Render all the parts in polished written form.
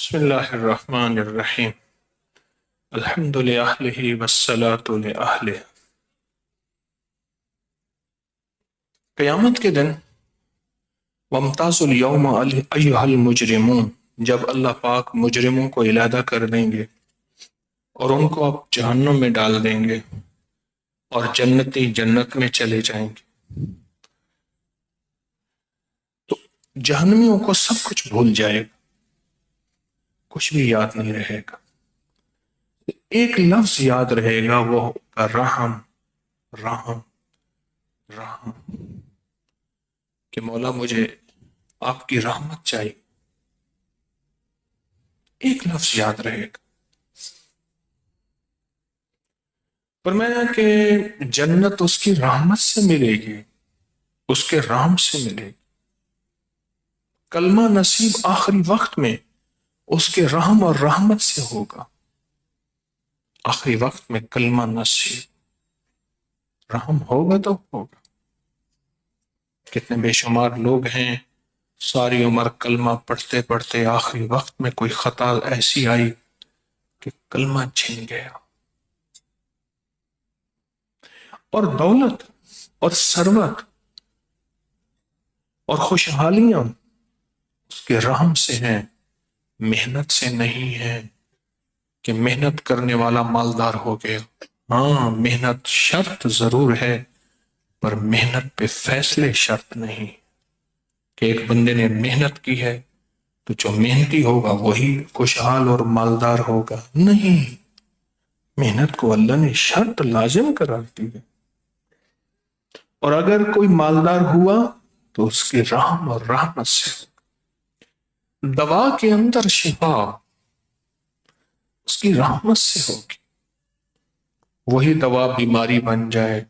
بسم اللہ الرحمن الرحیم الحمد للہ والصلاة لأہلہ۔ قیامت کے دن وامتازوا اليوم ایھا المجرمون، جب اللہ پاک مجرموں کو علیحدہ کر دیں گے اور ان کو آپ جہنم میں ڈال دیں گے اور جنتی جنت میں چلے جائیں گے، تو جہنمیوں کو سب کچھ بھول جائے گا، کچھ بھی یاد نہیں رہے گا۔ ایک لفظ یاد رہے گا، وہ ہوگا رحم رحم رحم، کہ مولا مجھے آپ کی رحمت چاہیے۔ ایک لفظ یاد رہے گا۔ فرمایا کہ جنت اس کی رحمت سے ملے گی، اس کے رحم سے ملے گی۔ کلمہ نصیب آخری وقت میں اس کے رحم اور رحمت سے ہوگا۔ آخری وقت میں کلمہ نصیب رحم ہوگا تو ہوگا۔ کتنے بے شمار لوگ ہیں ساری عمر کلمہ پڑھتے پڑھتے آخری وقت میں کوئی خطا ایسی آئی کہ کلمہ چھن گیا، اور دولت اور ثروت اور خوشحالیاں اس کے رحم سے ہیں، محنت سے نہیں ہے کہ محنت کرنے والا مالدار ہو گیا۔ ہاں، محنت شرط ضرور ہے، پر محنت پہ فیصلے شرط نہیں کہ ایک بندے نے محنت کی ہے تو جو محنتی ہوگا وہی خوشحال اور مالدار ہوگا، نہیں۔ محنت کو اللہ نے شرط لازم قرار دی ہے، اور اگر کوئی مالدار ہوا تو اس کے رحم اور رحمت سے۔ دوا کے اندر شفا اس کی رحمت سے ہوگی۔ وہی دوا بیماری بن جائے،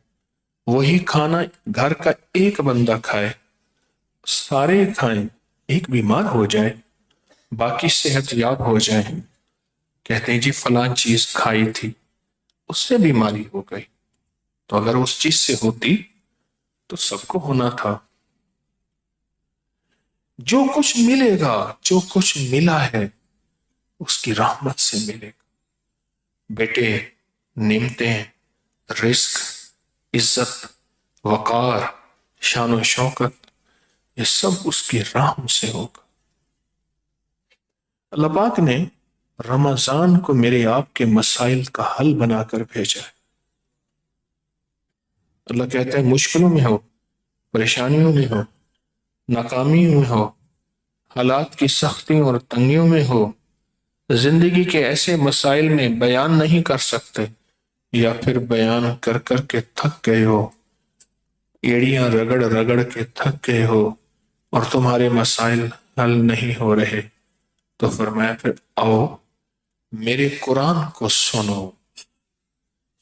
وہی کھانا گھر کا ایک بندہ کھائے، سارے کھائیں، ایک بیمار ہو جائے، باقی صحت یاب ہو جائے، کہتے ہیں جی فلاں چیز کھائی تھی اس سے بیماری ہو گئی، تو اگر اس چیز سے ہوتی تو سب کو ہونا تھا۔ جو کچھ ملے گا، جو کچھ ملا ہے اس کی رحمت سے ملے گا۔ بیٹے، نعمتیں، رزق، عزت، وقار، شان و شوکت، یہ سب اس کی رحم سے ہوگا۔ اللہ پاک نے رمضان کو میرے آپ کے مسائل کا حل بنا کر بھیجا ہے۔ اللہ کہتا ہے مشکلوں میں ہو، پریشانیوں میں ہو، ناکامیوں میں ہو، حالات کی سختیوں اور تنگیوں میں ہو، زندگی کے ایسے مسائل میں بیان نہیں کر سکتے، یا پھر بیان کر کر کے تھک گئے ہو، ایڑیاں رگڑ رگڑ کے تھک گئے ہو اور تمہارے مسائل حل نہیں ہو رہے، تو فرمایا پھر آؤ میرے قرآن کو سنو۔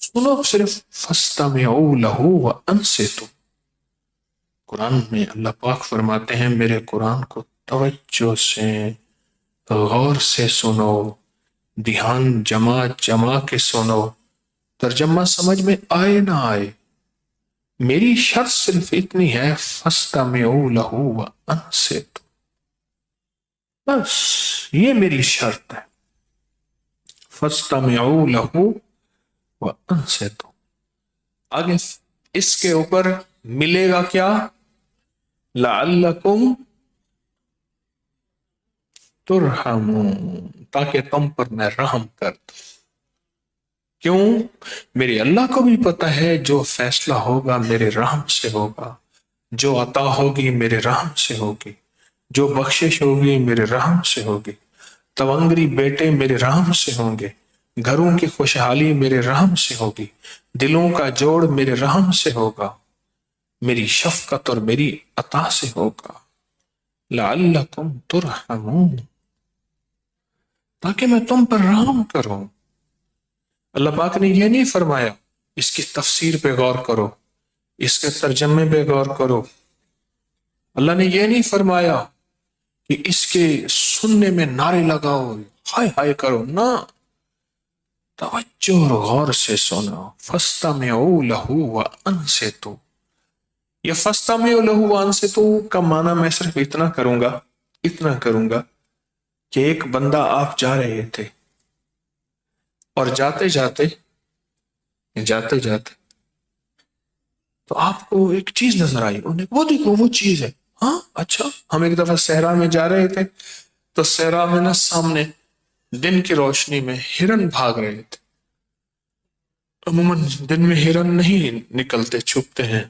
سنو صرف فَاسْتَمِعُوا لَهُ وَأَنصِتُوا۔ قرآن میں اللہ پاک فرماتے ہیں میرے قرآن کو توجہ سے، غور سے سنو، دھیان جما جما کے سنو، ترجمہ سمجھ میں آئے نہ آئے، میری شرط صرف اتنی ہے فَاسْتَمِعُوا لَهُ وَأَنصِتُوا، بس یہ میری شرط ہے، فَاسْتَمِعُوا لَهُ وَأَنصِتُوا۔ آگے اس کے اوپر ملے گا کیا؟ لَعَلَّكُمْ تُرْحَمُونَ، تاکہ تم پر میں رحم کر دوں۔ کیوں؟ میرے اللہ کو بھی پتہ ہے جو فیصلہ ہوگا میرے رحم سے ہوگا، جو عطا ہوگی میرے رحم سے ہوگی، جو بخشش ہوگی میرے رحم سے ہوگی، تونگری بیٹے میرے رحم سے ہوں گے، گھروں کی خوشحالی میرے رحم سے ہوگی، دلوں کا جوڑ میرے رحم سے ہوگا، میری شفقت اور میری عطا سے ہوگا۔ لعلکم ترحمون، تاکہ میں تم پر رحم کروں۔ اللہ پاک نے یہ نہیں فرمایا اس کی تفسیر پہ غور کرو، اس کے ترجمے پہ غور کرو، اللہ نے یہ نہیں فرمایا کہ اس کے سننے میں نعرے لگاؤ، ہائے ہائے کرو، نہ، توجہ اور غور سے سنو۔ فَاسْتَمِعُوا لَهُ وَأَنصِتُوا، یہ فَاسْتَمِعُوا لَهُ وَأَنصِتُوا کا معنی میں صرف اتنا کروں گا کہ ایک بندہ آپ جا رہے تھے اور جاتے جاتے تو آپ کو ایک چیز نظر آئی، انہیں وہ دیکھو وہ چیز ہے. ہاں اچھا. ہم ایک دفعہ صحرا میں جا رہے تھے تو صحرا میں نا سامنے دن کی روشنی میں ہرن بھاگ رہے تھے. عموماً دن میں ہرن نہیں نکلتے، چھپتے ہیں.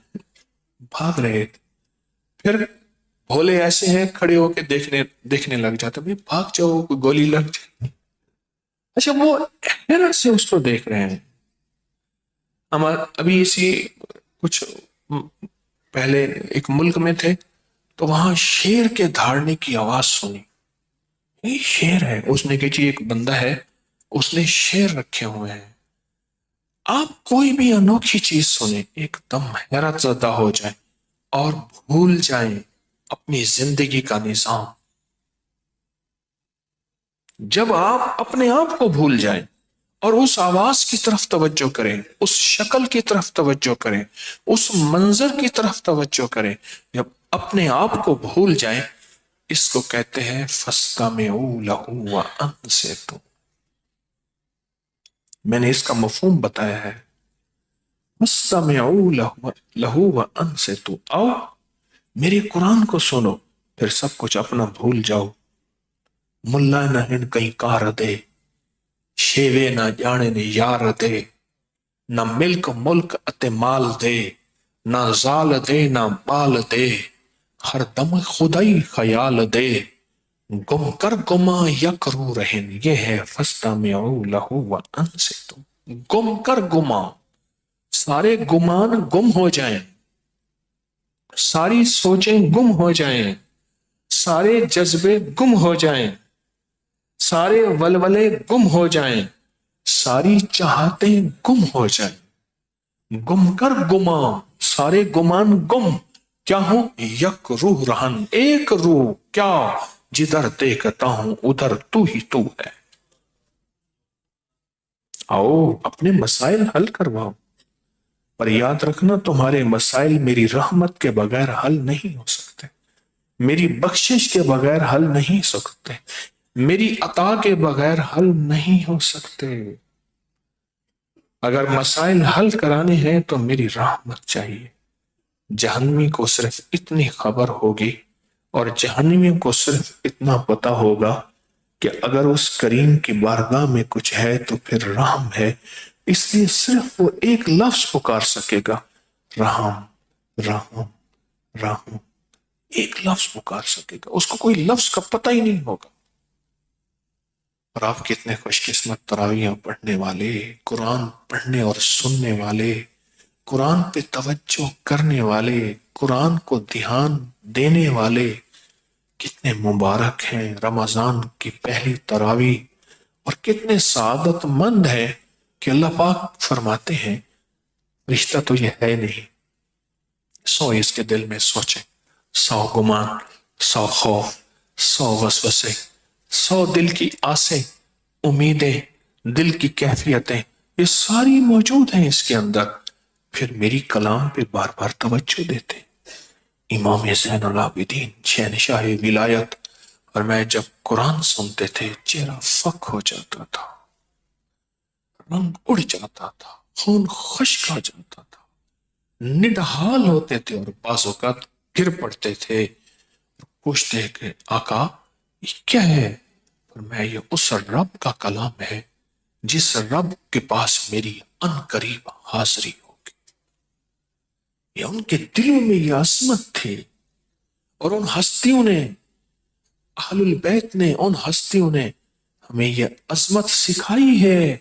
بھاگ رہے تھے. پھر بھولے ایسے ہیں کھڑے ہو کے دیکھنے لگ جاتے، بھائی بھاگ جاؤ کوئی گولی لگ جائے. اچھا وہ حیرت سے اس کو دیکھ رہے ہیں. ہم ابھی اسی کچھ پہلے ایک ملک میں تھے تو وہاں شیر کے دھاڑنے کی آواز سنی. یہ شیر ہے. اس نے کہ جی ایک بندہ ہے اس نے شیر رکھے ہوئے ہیں. آپ کوئی بھی انوکھی چیز سنیں ایک دم حیرت زدہ ہو جائیں اور بھول جائیں اپنی زندگی کا نظام. جب آپ اپنے آپ کو بھول جائیں اور اس آواز کی طرف توجہ کریں، اس شکل کی طرف توجہ کریں، اس منظر کی طرف توجہ کریں، جب اپنے آپ کو بھول جائیں، اس کو کہتے ہیں فَاسْتَمِعُوا لَهُ وَأَنصِتُوا. میں نے اس کا مفہوم بتایا ہے. فَاسْتَمِعُوا لَهُ وَأَنصِتُوا، آؤ میرے قرآن کو سنو پھر سب کچھ اپنا بھول جاؤ. ملا نہ ہن کہیں کار دے، شیوے نہ جانے نے یار دے، نہ ملک ملک اتے مال دے، نہ زال دے نہ بال دے، ہر دم خدائی خیال دے، گم کر گما یک رو رہن. یہ ہے فَاسْتَمِعُوا لَهُ وَأَنصِتُوا. گم کر گما، سارے گمان گم ہو جائیں، ساری سوچیں گم ہو جائیں، سارے جذبے گم ہو جائیں، سارے ولولے گم ہو جائیں، ساری چاہتیں گم ہو جائیں. گم کر گما، سارے گمان گم کیا ہوں، یک روح رہن، ایک روح کیا، جدھر دیکھتا ہوں ادھر تو ہی تو ہے. آؤ اپنے مسائل حل کرواؤ، پر یاد رکھنا تمہارے مسائل میری رحمت کے بغیر حل نہیں ہو سکتے، میری بخشش کے بغیر حل نہیں سکتے، میری عطا کے بغیر حل نہیں ہو سکتے. اگر مسائل حل کرانے ہیں تو میری رحمت چاہیے. جہنمی کو صرف اتنی خبر ہوگی اور جہنمیوں کو صرف اتنا پتا ہوگا کہ اگر اس کریم کی بارگاہ میں کچھ ہے تو پھر رحم ہے. اس لیے صرف وہ ایک لفظ پکار سکے گا، رحم رحم رحم. ایک لفظ پکار سکے گا، اس کو کوئی لفظ کا پتہ ہی نہیں ہوگا. اور آپ کتنے خوش قسمت تراویحاں پڑھنے والے، قرآن پڑھنے اور سننے والے، قرآن پہ توجہ کرنے والے، قرآن کو دھیان دینے والے کتنے مبارک ہیں. رمضان کی پہلی تراویح اور کتنے سعادت مند ہیں کہ اللہ پاک فرماتے ہیں رشتہ تو یہ ہے نہیں. 100 اس کے دل میں سوچیں، 100 گمان، 100 خوف، 100 وسوسے، 100 دل کی آسیں، امیدیں، دل کی کیفیتیں، یہ ساری موجود ہیں اس کے اندر. پھر میری کلام پہ بار بار توجہ دیتے. امام زین العابدین شہنشاہ ولایت، اور میں جب قرآن سنتے تھے چہرہ فک ہو جاتا تھا، رنگ اڑ جاتا تھا، خون خشک آ جاتا تھا، نڈھال ہوتے تھے اور بعض اوقات گر پڑتے تھے. پوچھتے کہ آقا یہ کیا ہے؟ اور میں یہ اس رب کا کلام ہے جس رب کے پاس میری ان قریب حاضری ہوگی. یہ ان کے دلوں میں یہ عظمت تھی، اور ان ہستیوں نے، اہل البیت نے، ان ہستیوں نے ہمیں یہ عظمت سکھائی ہے.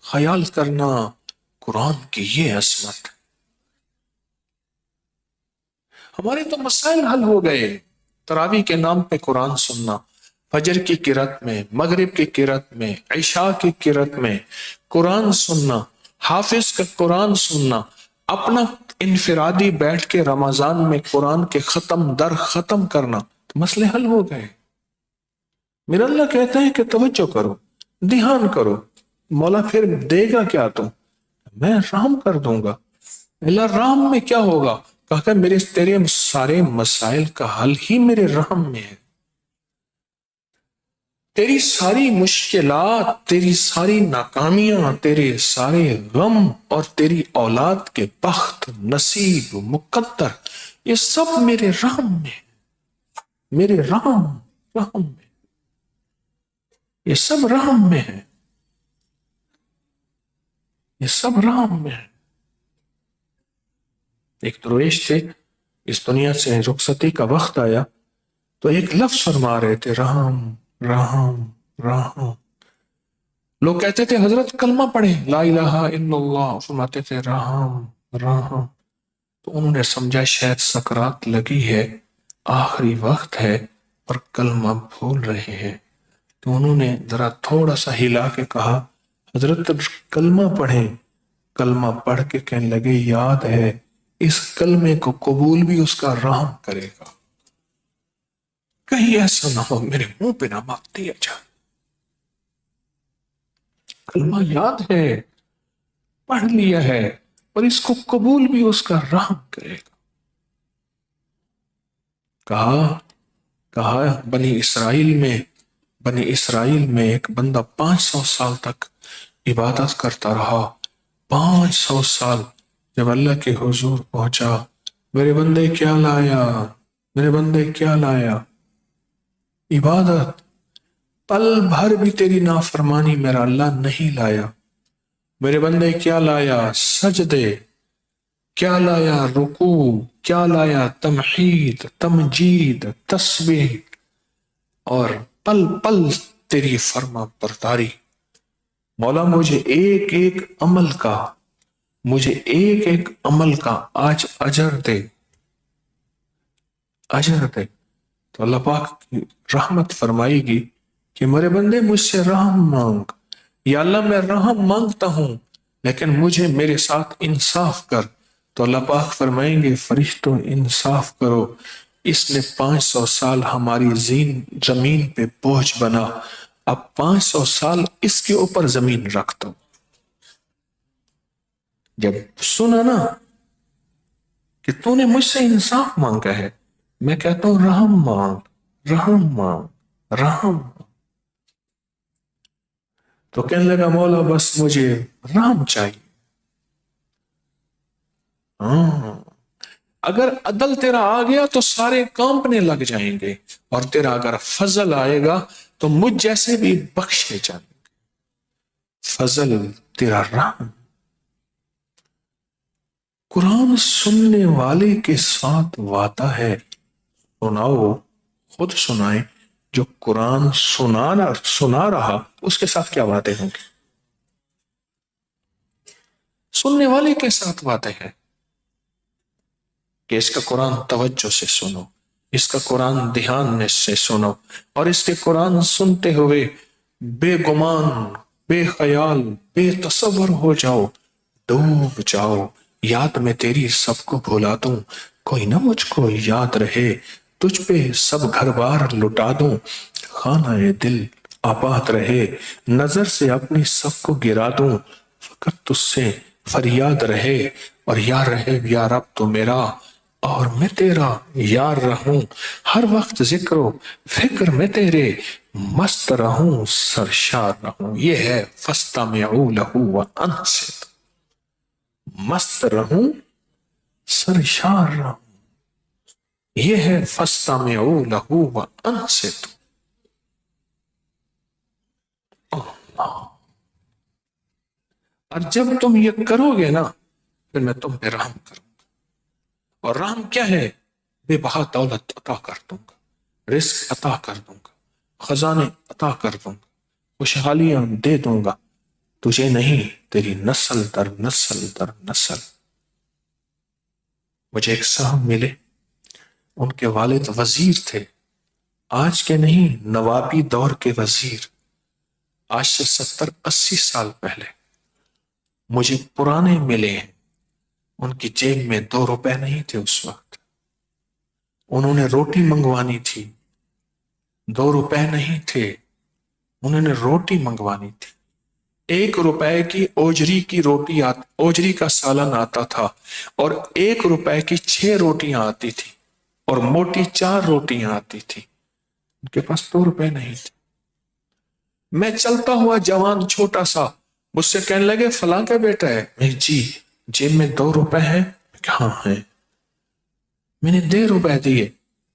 خیال کرنا قرآن کی یہ عظمت. ہمارے تو مسائل حل ہو گئے. تراویح کے نام پہ قرآن سننا، فجر کی قرات میں، مغرب کی قرات میں، عشاء کی قرات میں قرآن سننا، حافظ کا قرآن سننا، اپنا انفرادی بیٹھ کے رمضان میں قرآن کے ختم در ختم کرنا، تو مسئلے حل ہو گئے. میرا اللہ کہتا ہے کہ توجہ کرو، دھیان کرو. مولا پھر دے گا کیا تم؟ میں رحم کر دوں گا. اللہ رحم میں کیا ہوگا؟ کہا میرے تیرے سارے مسائل کا حل ہی میرے رحم میں ہے. تیری ساری مشکلات، تیری ساری ناکامیاں، تیرے سارے غم اور تیری اولاد کے بخت، نصیب، مقدر، یہ سب میرے رحم میں، میرے رحم میں، یہ سب رحم میں ہے، یہ سب رحم میں ہے۔ ایک درویش تھے، اس دنیا سے رخصتی کا وقت آیا تو ایک لفظ فرما رہے تھے، رحم رحم رحم۔ لوگ کہتے تھے حضرت کلمہ پڑھیں، لا الہ الا اللہ، فرماتے تھے رحم رحم۔ تو انہوں نے سمجھا شاید سکرات لگی ہے، آخری وقت ہے اور کلمہ بھول رہے ہیں، تو انہوں نے ذرا تھوڑا سا ہلا کے کہا حضرت کلمہ پڑھیں۔ کلمہ پڑھ کے کہنے لگے یاد ہے اس کلمے کو قبول بھی اس کا رحم کرے گا، کہیں ایسا نہ ہو میرے منہ پہ نہ مار دیا جائے۔ کلمہ یاد ہے، پڑھ لیا ہے، اور اس کو قبول بھی اس کا رحم کرے گا۔ کہا بنی اسرائیل میں ایک بندہ 500 سال تک عبادت کرتا رہا۔ 500 سال جب اللہ کے حضور پہنچا، میرے بندے کیا لایا، میرے بندے کیا لایا؟ عبادت۔ پل بھر بھی تیری نافرمانی میرا اللہ نہیں لایا۔ میرے بندے کیا لایا؟ سجدے۔ کیا لایا؟ رکوع۔ کیا لایا؟ تمحید، تمجید، تسبیح، اور پل پل تیری فرما برداری۔ مولا مجھے ایک ایک عمل کا آج اجر دے، اجر دے۔ تو اللہ پاک کی رحمت فرمائے گی کہ میرے بندے مجھ سے رحم مانگ، یا اللہ میں رحم مانگتا ہوں لیکن مجھے میرے ساتھ انصاف کر۔ تو اللہ پاک فرمائیں گے فرشتوں انصاف کرو، اس نے 500 سال ہماری زمین پہ بوجھ بنا، اب 500 سال اس کے اوپر زمین رکھ دو۔ جب سنا نا کہ تو نے مجھ سے انصاف مانگا ہے، میں کہتا ہوں رحم مانگ، رحم مانگ، رحم۔ تو کہنے لگا مولا بس مجھے رحم چاہیے۔ اگر عدل تیرا آ گیا تو سارے کانپنے لگ جائیں گے، اور تیرا اگر فضل آئے گا تو مجھ جیسے بھی بخشے جائیں گے۔ فضل تیرا رحم۔ قرآن سننے والے کے ساتھ وعدہ ہے، سناؤ، خود سنائیں، جو قرآن سنا رہا اس کے ساتھ کیا وعدے ہوں گے؟ سننے والے کے ساتھ وعدے ہے کہ اس کا قرآن توجہ سے سنو، اس کا قرآن دھیان سے سنو، اور اس کے قرآن سنتے ہوئے بے گمان، بے خیال، بے تصور ہو جاؤ، ڈوب جاؤ، یاد میں تیری سب کو بھلا دوں، کوئی نہ مجھ کو یاد رہے، تجھ پہ سب گھر بار لٹا دوں، خانہ دل آباد رہے، نظر سے اپنی سب کو گرا دوں، فقط تجھ سے فریاد رہے، اور یار رہے یا رب تو میرا، اور میں تیرا یار رہوں، ہر وقت ذکر و فکر میں تیرے مست رہوں، سرشار رہوں۔ یہ ہے فَاسْتَمِعُوا لَهُ وَأَنصِتُوا، مست رہوں، سرشار رہوں، یہ ہے فَاسْتَمِعُوا لَهُ وَأَنصِتُوا۔ اللہ، اور جب تم یہ کرو گے نا پھر میں تم پہ رحم کروں گا، اور رحم کیا ہے؟ بے بہا دولت عطا کر دوں گا، رزق عطا کر دوں گا، خزانے عطا کر دوں گا، خوشحالیاں دے دوں گا، تجھے نہیں، تیری نسل در نسل در نسل۔ مجھے ایک صاحب ملے، ان کے والد وزیر تھے، آج کے نہیں، نوابی دور کے وزیر، آج سے 70-80 سال پہلے۔ مجھے پرانے ملے ہیں، ان کی جیب میں 2 روپے نہیں تھے اس وقت، انہوں نے روٹی منگوانی تھی، 2 روپے نہیں تھے، انہوں نے روٹی منگوانی تھی، 1 روپے کی اوجری کی روٹی اوجری کا سالن آتا تھا، اور 1 روپے کی 6 روٹیاں آتی تھی، اور موٹی 4 روٹیاں آتی تھی، ان کے پاس 2 روپے نہیں تھے۔ میں چلتا ہوا جوان چھوٹا سا مجھ سے کہنے لگے فلاں کا بیٹا ہے، میں جی، جیب میں 2 روپے ہیں؟ ہاں ہیں۔ میں نے 1.5 روپے دیے،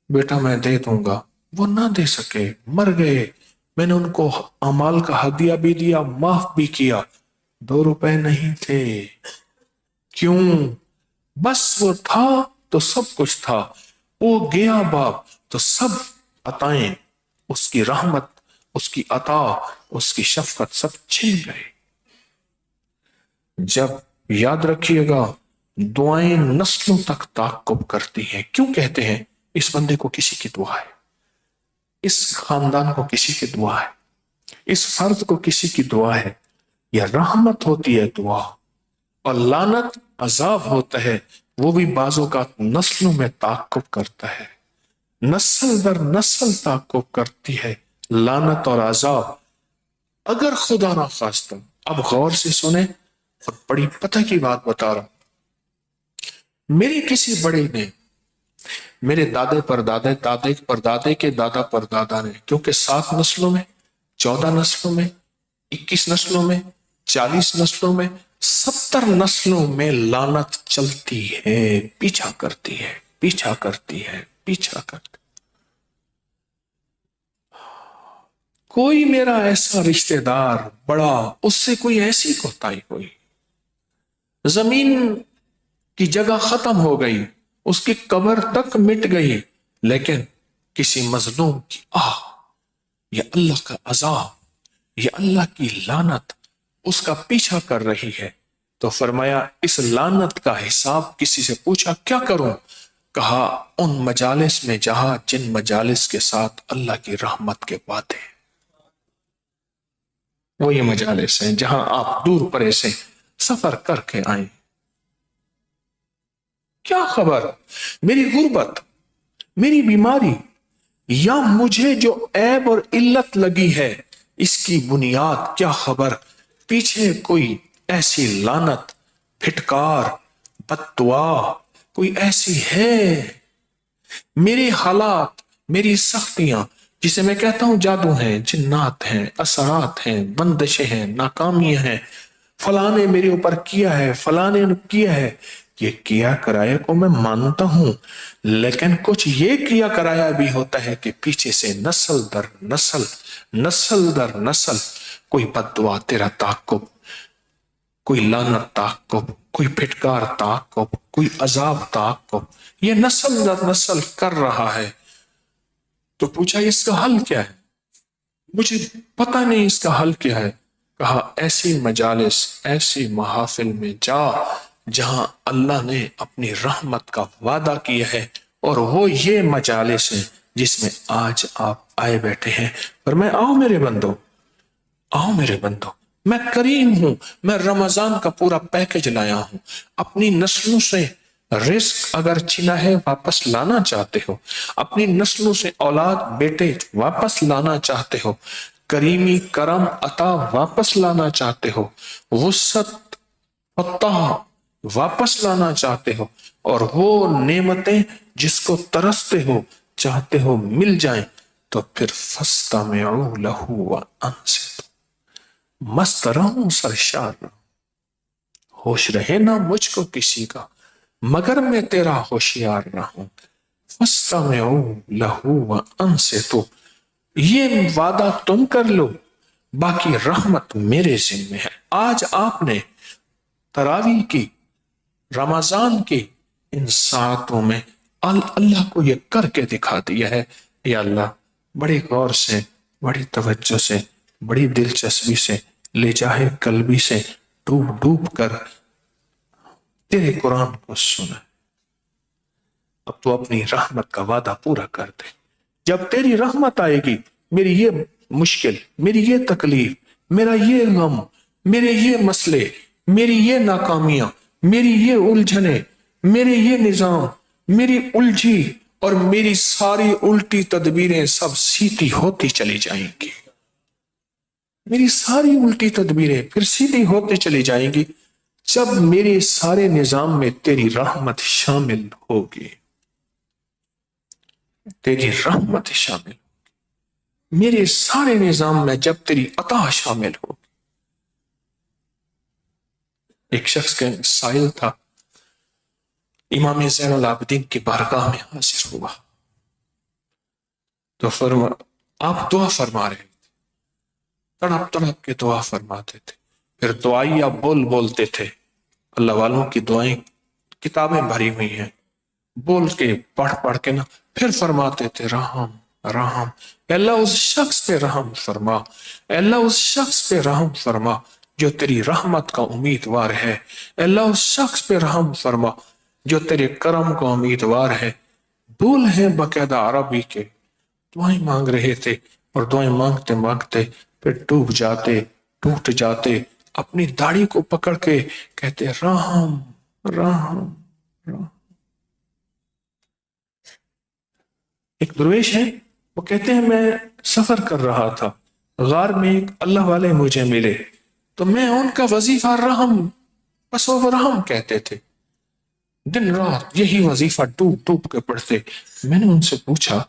بیٹا میں دے دوں گا۔ وہ نہ دے سکے، مر گئے۔ میں نے ان کو اعمال کا ہدیہ بھی دیا، معاف بھی کیا، 2 روپے نہیں تھے۔ کیوں؟ بس وہ تھا تو سب کچھ تھا، وہ گیا باپ تو سب عطائیں، اس کی رحمت، اس کی عطا، اس کی شفقت سب چھن گئے۔ جب یاد رکھیے گا، دعائیں نسلوں تک تعاقب کرتی ہیں۔ کیوں کہتے ہیں اس بندے کو کسی کی دعا ہے، اس خاندان کو کسی کی دعا ہے، اس فرد کو کسی کی دعا ہے؟ یہ رحمت ہوتی ہے دعا، اور لعنت عذاب ہوتا ہے، وہ بھی بعض اوقات نسلوں میں تعاقب کرتا ہے، نسل در نسل تعاقب کرتی ہے لعنت اور عذاب۔ اگر خدا نہ خواستہ، اب غور سے سنیں، اور بڑی پتہ کی بات بتا رہا ہوں، میری کسی بڑے نے، میرے دادے پر دادے، دادے پر دادے کے دادا پر دادا نے، کیونکہ 7 نسلوں میں، 14 نسلوں میں، 21 نسلوں میں، 40 نسلوں میں، 70 نسلوں میں لعنت چلتی ہے، پیچھا کرتی ہے، پیچھا کرتی ہے، پیچھا کرتی۔ کوئی میرا ایسا رشتہ دار بڑا، اس سے کوئی ایسی کوتاہی ہوئی، زمین کی جگہ ختم ہو گئی، اس کی قبر تک مٹ گئی، لیکن کسی مظلوم کی آہ، یہ اللہ کا عذاب، یہ اللہ کی لعنت اس کا پیچھا کر رہی ہے۔ تو فرمایا اس لعنت کا حساب کسی سے پوچھا کیا کروں؟ کہا ان مجالس میں جہاں جن مجالس کے ساتھ اللہ کی رحمت کے باتیں، وہ یہ مجالس ہیں جہاں آپ دور پرے سے سفر کر کے آئیں۔ کیا خبر میری غربت، میری بیماری، یا مجھے جو عیب اور علت لگی ہے، اس کی بنیاد کیا خبر؟ پیچھے کوئی ایسی لعنت، پھٹکار، بد دعا کوئی ایسی ہے؟ میری حالات، میری سختیاں، جسے میں کہتا ہوں جادو ہیں، جنات ہیں، اثرات ہیں، بندشیں ہیں، ناکامیاں ہیں، فلاں نے میرے اوپر کیا ہے، فلاں نے کیا ہے، یہ کیا کرایا کو میں مانتا ہوں، لیکن کچھ یہ کیا کرایا بھی ہوتا ہے کہ پیچھے سے نسل در نسل، نسل در نسل کوئی بد دعا تیرا تعاقب، کوئی لعنت تعاقب، کوئی پھٹکار تعاقب، کوئی عذاب تعاقب، یہ نسل در نسل کر رہا ہے۔ تو پوچھا اس کا حل کیا ہے؟ مجھے پتہ نہیں اس کا حل کیا ہے۔ کہا ایسی مجالس، ایسی محافل میں جا جہاں اللہ نے اپنی رحمت کا وعدہ کیا ہے، اور وہ یہ مجالس ہیں جس میں آج آپ آئے بیٹھے ہیں۔ اور میں آؤ میرے بندو، آؤ میرے بندو، میں کریم ہوں، میں رمضان کا پورا پیکج لایا ہوں۔ اپنی نسلوں سے رزق اگر چھنا ہے واپس لانا چاہتے ہو، اپنی نسلوں سے اولاد، بیٹے واپس لانا چاہتے ہو، کریمی، کرم، عطا واپس لانا چاہتے ہو، وسعت، فتح واپس لانا چاہتے ہو، اور وہ نعمتیں جس کو ترستے ہو، چاہتے ہو مل جائیں، تو پھر فَاسْتَمِعُوا لَهُ وَأَنصِتُوا، مست رہوں، سرشار رہوں، ہوش رہے نہ مجھ کو کسی کا مگر میں تیرا ہوشیار رہوں۔ فَاسْتَمِعُوا لَهُ وَأَنصِتُوا، یہ وعدہ تم کر لو، باقی رحمت میرے ذمہ ہے۔ آج آپ نے تراویح کی، رمضان کی ان ساعتوں میں اللہ کو یہ کر کے دکھا دیا ہے۔ یا اللہ، بڑی غور سے، بڑی توجہ سے، بڑی دلچسپی سے، لے جاہے قلبی سے ڈوب ڈوب کر تیرے قرآن کو سنا۔ اب تو اپنی رحمت کا وعدہ پورا کر دے۔ جب تیری رحمت آئے گی، میری یہ مشکل، میری یہ تکلیف، میرا یہ غم، میرے یہ مسئلے، میری یہ ناکامیاں، میری یہ الجھنیں، میرے یہ نظام، میری الجھی اور میری ساری الٹی تدبیریں سب سیدھی ہوتی چلی جائیں گی۔ میری ساری الٹی تدبیریں پھر سیدھی ہوتی چلی جائیں گی جب میرے سارے نظام میں تیری رحمت شامل ہوگی، تیری رحمت شامل۔ میرے سارے نظام میں جب تیری عطا شامل ہو. ایک شخص کا سائل تھا، امام زین العابدین کی بارگاہ میں حاضر ہوا تو آپ دعا فرما رہے تھے، تڑپ تڑپ کے دعا فرماتے تھے. پھر دعائیہ بولتے تھے. اللہ والوں کی دعائیں کتابیں بھری ہوئی ہیں، بول کے پڑھ کے نا پھر فرماتے تھے رحم رحم. اے اللہ اس شخص پہ رحم فرما، اے اللہ اس شخص پہ رحم فرما جو تیری رحمت کا امیدوار ہے، اے اللہ اس شخص پہ رحم فرما جو تیرے کرم کا امیدوار ہے. بول ہیں باقاعدہ عربی کے، دعائیں مانگ رہے تھے اور دعائیں مانگتے مانگتے پھر ٹوٹ جاتے اپنی داڑھی کو پکڑ کے کہتے رحم رحم رحم. ایک درویش ہے، وہ کہتے ہیں میں سفر کر رہا تھا، غار میں ایک اللہ والے مجھے ملے تو میں ان کا وظیفہ رحم بس وہ رحم کہتے تھے، دن رات یہی وظیفہ ٹوپ کے پڑھتے. میں نے ان سے پوچھا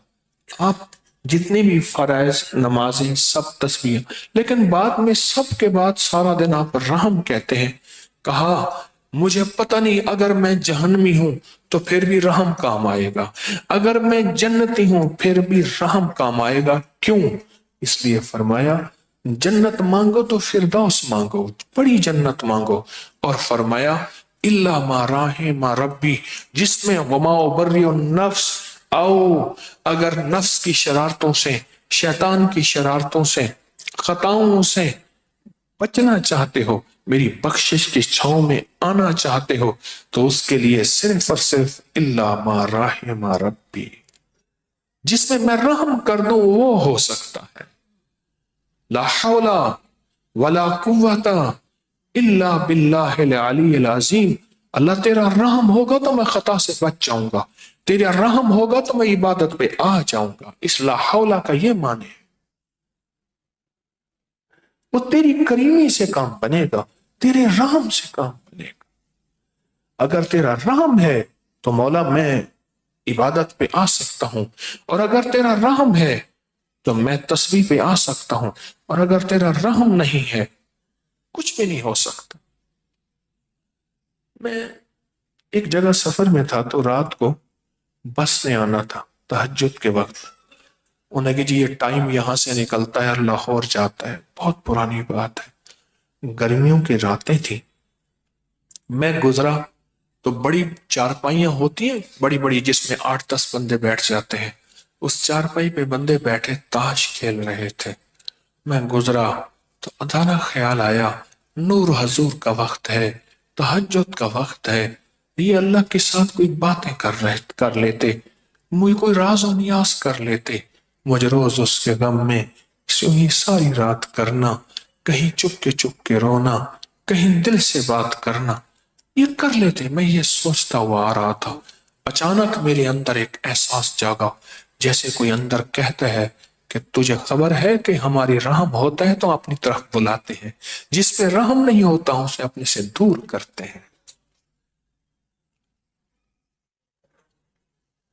آپ جتنے بھی فرائض نمازیں سب تسبیح، لیکن بعد میں سب کے بعد سارا دن آپ رحم کہتے ہیں. کہا مجھے پتہ نہیں، اگر میں جہنمی ہوں تو پھر بھی رحم کام آئے گا، اگر میں جنتی ہوں پھر بھی رحم کام آئے گا. کیوں؟ اس لیے فرمایا جنت مانگو تو فردوس مانگو، بڑی جنت مانگو، اور فرمایا الا ما رحم ربی، جس میں وما ابری النفس، او اگر نفس کی شرارتوں سے، شیطان کی شرارتوں سے، خطاؤں سے بچنا چاہتے ہو، میری بخشش کی چھاؤں میں آنا چاہتے ہو، تو اس کے لیے صرف اور صرف الا ما رحم ربی، جس میں میں رحم کر دوں وہ ہو سکتا ہے. لا حول ولا قوت الا باللہ العلی العظیم. اللہ تیرا رحم ہوگا تو میں خطا سے بچ جاؤں گا، تیرا رحم ہوگا تو میں عبادت پہ آ جاؤں گا. اس لا حول کا یہ معنی ہے وہ تیری کریمی سے کام بنے گا، تیرے رحم سے کام بنے گا. اگر تیرا رحم ہے تو مولا میں عبادت پہ آ سکتا ہوں، اور اگر تیرا رحم ہے تو میں تسبیح پہ آ سکتا ہوں، اور اگر تیرا رحم نہیں ہے کچھ بھی نہیں ہو سکتا. میں ایک جگہ سفر میں تھا تو رات کو بس نے آنا تھا تہجد کے وقت. انہوں نے کہ جی یہ ٹائم یہاں سے نکلتا ہے لاہور جاتا ہے. بہت پرانی بات ہے، گرمیوں کی راتیں تھی. میں گزرا تو بڑی چارپائیاں ہوتی ہیں بڑی بڑی، جس میں 8-10 بندے بیٹھ جاتے ہیں. اس چارپائی پہ بندے بیٹھے تاش کھیل رہے تھے. میں گزرا تو ادھانا خیال آیا نور حضور کا وقت ہے، تہجد کا وقت ہے، یہ اللہ کے ساتھ کوئی باتیں کر لیتے، مجھے کوئی راز و نیاز کر لیتے. مجھے روز اس کے غم میں ہی ساری رات کرنا، کہیں چپ کے رونا، کہیں دل سے بات کرنا، یہ کر لیتے. میں یہ سوچتا ہوا آ رہا تھا، اچانک میرے اندر ایک احساس جاگا، جیسے کوئی اندر کہتا ہے کہ تجھے خبر ہے کہ ہماری رحم ہوتا ہے تو اپنی طرف بلاتے ہیں، جس پہ رحم نہیں ہوتا اسے اپنے سے دور کرتے ہیں.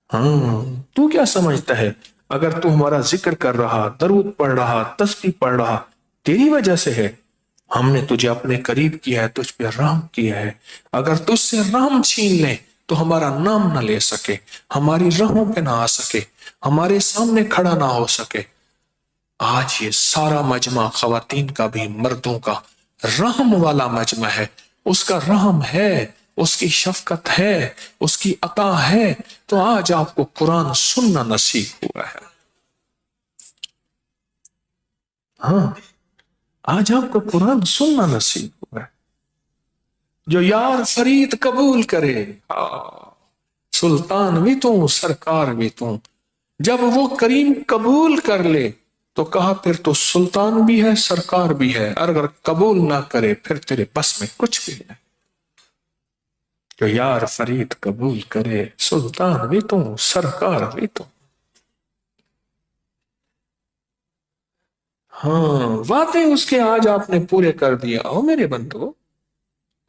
ہاں تو کیا سمجھتا ہے اگر تو ہمارا ذکر کر رہا، درود پڑھ رہا، تسبیح پڑھ رہا، تیری وجہ سے ہے. ہم نے تجھے اپنے قریب کیا ہے، تجھ پہ رحم کیا ہے. اگر تجھ سے رحم چھین لیں تو ہمارا نام نہ لے سکے، ہماری راہوں پہ نہ آ سکے، ہمارے سامنے کھڑا نہ ہو سکے. آج یہ سارا مجمع خواتین کا بھی مردوں کا رحم والا مجمع ہے. اس کا رحم ہے، اس کی شفقت ہے، اس کی عطا ہے، تو آج آپ کو قرآن سننا نصیب ہوا ہے. ہاں آج آپ کو قرآن سننا نصیب ہوا ہے. جو یار فرید قبول کرے، سلطان بھی تو سرکار بھی تو، جب وہ کریم قبول کر لے تو کہا پھر تو سلطان بھی ہے سرکار بھی ہے، اور اگر قبول نہ کرے پھر تیرے بس میں کچھ بھی نہیں. جو یار فرید قبول کرے، سلطان بھی تو سرکار بھی تو. ہاں وعدے اس کے آج آپ نے پورے کر دیا. او میرے بندو،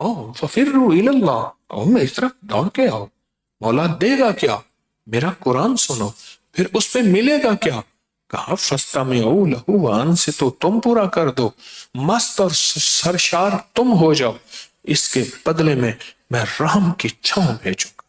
او ففروا الی اللہ، او میں اس طرف دوڑ کے آؤ. مولا دے گا کیا؟ میرا قرآن سنو، پھر اس پہ ملے گا کیا؟ کہا فَاسْتَمِعُوا لَهُ وَأَنصِتُوا، تم پورا کر دو، مست اور سرشار تم ہو جاؤ، اس کے بدلے میں رحم کی چھاؤں بھیجوں گا۔